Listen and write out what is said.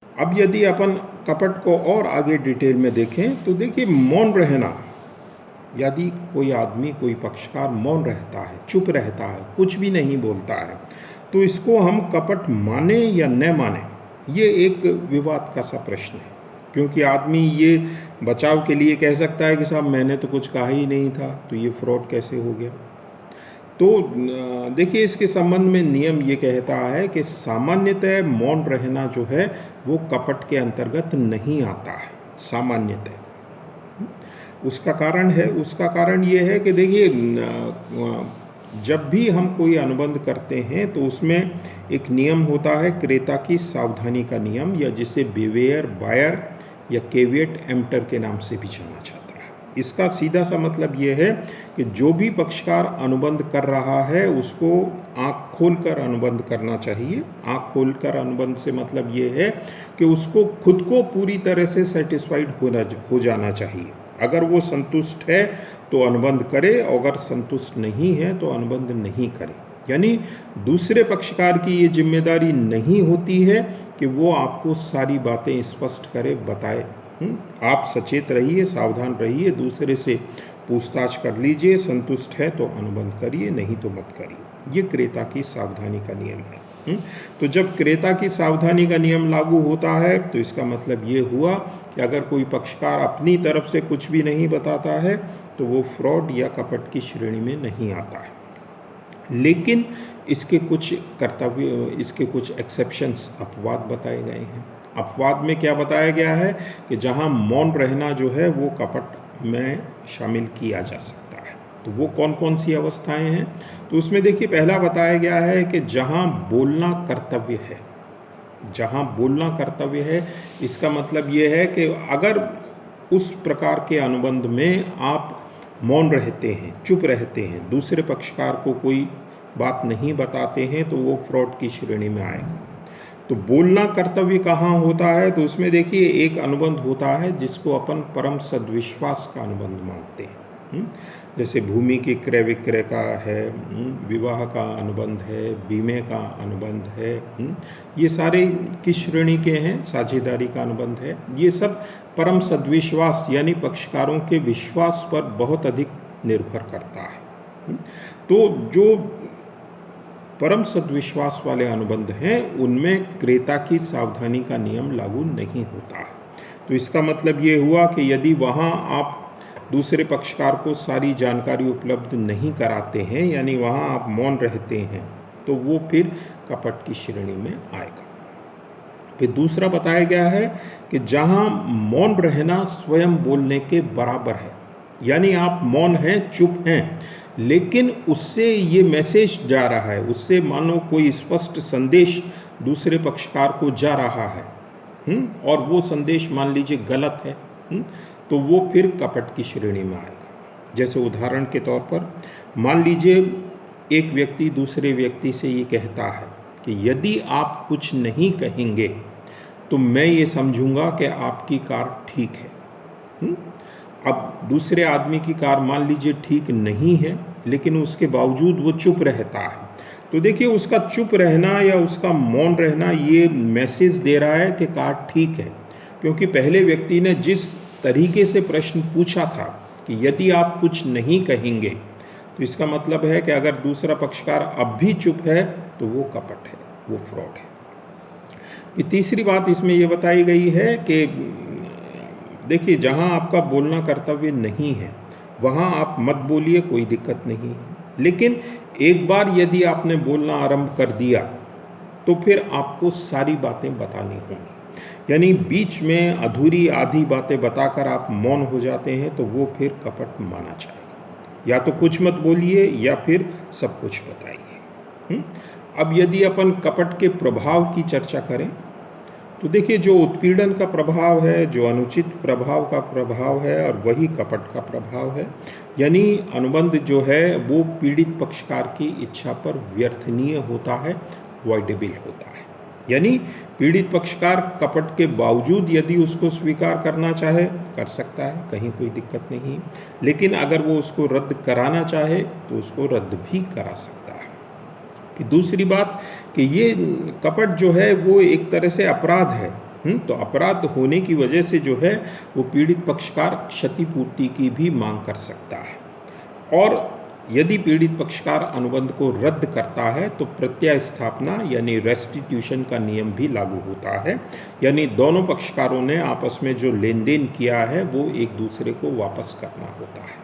अब यदि अपन कपट को और आगे डिटेल में देखें तो देखिए, मौन रहना, यदि कोई आदमी, कोई पक्षकार मौन रहता है, चुप रहता है, कुछ भी नहीं बोलता है, तो इसको हम कपट माने या न माने, ये एक विवाद का सा प्रश्न है। क्योंकि आदमी ये बचाव के लिए कह सकता है कि साहब मैंने तो कुछ कहा ही नहीं था, तो ये फ्रॉड कैसे हो गया। तो देखिए, इसके संबंध में नियम ये कहता है कि सामान्यतः मौन रहना जो है वो कपट के अंतर्गत नहीं आता है, सामान्यतः। उसका कारण ये है कि देखिए, जब भी हम कोई अनुबंध करते हैं तो उसमें एक नियम होता है, क्रेता की सावधानी का नियम, या जिसे बिवेयर बायर या केवियट एम्प्टर के नाम से भी जाना जाता है। इसका सीधा सा मतलब ये है कि जो भी पक्षकार अनुबंध कर रहा है उसको आँख खोलकर अनुबंध करना चाहिए। आँख खोलकर अनुबंध से मतलब ये है कि उसको खुद को पूरी तरह से सेटिस्फाइड हो जाना चाहिए। अगर वो संतुष्ट है तो अनुबंध करे, अगर संतुष्ट नहीं है तो अनुबंध नहीं करे। यानी दूसरे पक्षकार की ये जिम्मेदारी नहीं होती है कि वो आपको सारी बातें स्पष्ट करे, बताए। आप सचेत रहिए, सावधान रहिए, दूसरे से पूछताछ कर लीजिए, संतुष्ट है तो अनुबंध करिए, नहीं तो मत करिए। ये क्रेता की सावधानी का नियम है। तो जब क्रेता की सावधानी का नियम लागू होता है तो इसका मतलब ये हुआ कि अगर कोई पक्षकार अपनी तरफ से कुछ भी नहीं बताता है तो वो फ्रॉड या कपट की श्रेणी में नहीं आता है। लेकिन इसके कुछ एक्सेप्शंस, अपवाद बताए गए हैं। अपवाद में क्या बताया गया है कि जहां मौन रहना जो है वो कपट में शामिल किया जा सकता है। तो वो कौन कौन सी अवस्थाएं हैं? तो उसमें देखिए, पहला बताया गया है कि जहां बोलना कर्तव्य है। जहां बोलना कर्तव्य है, इसका मतलब ये है कि अगर उस प्रकार के अनुबंध में आप मौन रहते हैं, चुप रहते हैं, दूसरे पक्षकार को कोई बात नहीं बताते हैं, तो वो फ्रॉड की श्रेणी में आएगा। तो बोलना कर्तव्य कहाँ होता है? तो उसमें देखिए, एक अनुबंध होता है जिसको अपन परम सद्विश्वास का अनुबंध मानते हैं। जैसे भूमि के क्रय विक्रय का है, विवाह का अनुबंध है, बीमे का अनुबंध है, ये सारे किस श्रेणी के हैं? साझेदारी का अनुबंध है। ये सब परम सद्विश्वास यानी पक्षकारों के विश्वास पर बहुत अधिक निर्भर करता है। तो जो परम सद्विश्वास वाले अनुबंध हैं उनमें क्रेता की सावधानी का नियम लागू नहीं होता है। तो इसका मतलब ये हुआ कि यदि वहाँ आप दूसरे पक्षकार को सारी जानकारी उपलब्ध नहीं कराते हैं, यानी वहाँ आप मौन रहते हैं, तो वो फिर कपट की श्रेणी में आएगा। फिर दूसरा बताया गया है कि जहाँ मौन रहना स्वयं बोलने के बराबर है, यानी आप मौन हैं, चुप हैं, लेकिन उससे ये मैसेज जा रहा है, उससे मानो कोई स्पष्ट संदेश दूसरे पक्षकार को जा रहा है, और वो संदेश मान लीजिए गलत है, तो वो फिर कपट की श्रेणी में आएगा। जैसे उदाहरण के तौर पर मान लीजिए एक व्यक्ति दूसरे व्यक्ति से ये कहता है कि यदि आप कुछ नहीं कहेंगे तो मैं ये समझूंगा कि आपकी कार ठीक है। अब दूसरे आदमी की कार मान लीजिए ठीक नहीं है, लेकिन उसके बावजूद वो चुप रहता है। तो देखिए, उसका चुप रहना या उसका मौन रहना ये मैसेज दे रहा है कि कार ठीक है, क्योंकि पहले व्यक्ति ने जिस तरीके से प्रश्न पूछा था कि यदि आप कुछ नहीं कहेंगे, तो इसका मतलब है कि अगर दूसरा पक्षकार अब भी चुप है तो वो कपट है, वो फ्रॉड है। तीसरी बात इसमें ये बताई गई है कि देखिए, जहाँ आपका बोलना कर्तव्य नहीं है वहाँ आप मत बोलिए, कोई दिक्कत नहीं है। लेकिन एक बार यदि आपने बोलना आरंभ कर दिया तो फिर आपको सारी बातें बतानी होंगी। यानी बीच में अधूरी आधी बातें बताकर आप मौन हो जाते हैं तो वो फिर कपट माना जाएगा। या तो कुछ मत बोलिए या फिर सब कुछ बताइए। अब यदि अपन कपट के प्रभाव की चर्चा करें तो देखिए, जो उत्पीड़न का प्रभाव है, जो अनुचित प्रभाव का प्रभाव है, और वही कपट का प्रभाव है। यानी अनुबंध जो है वो पीड़ित पक्षकार की इच्छा पर व्यर्थनीय होता है, वॉइडेबल होता है। यानी पीड़ित पक्षकार कपट के बावजूद यदि उसको स्वीकार करना चाहे कर सकता है, कहीं कोई दिक्कत नहीं। लेकिन अगर वो उसको रद्द कराना चाहे तो उसको रद्द भी करा सकता है। दूसरी बात कि ये कपट जो है वो एक तरह से अपराध है, तो अपराध होने की वजह से जो है वो पीड़ित पक्षकार क्षतिपूर्ति की भी मांग कर सकता है। और यदि पीड़ित पक्षकार अनुबंध को रद्द करता है तो प्रत्यय स्थापना यानी रेस्टिट्यूशन का नियम भी लागू होता है, यानी दोनों पक्षकारों ने आपस में जो लेन देन किया है वो एक दूसरे को वापस करना होता है।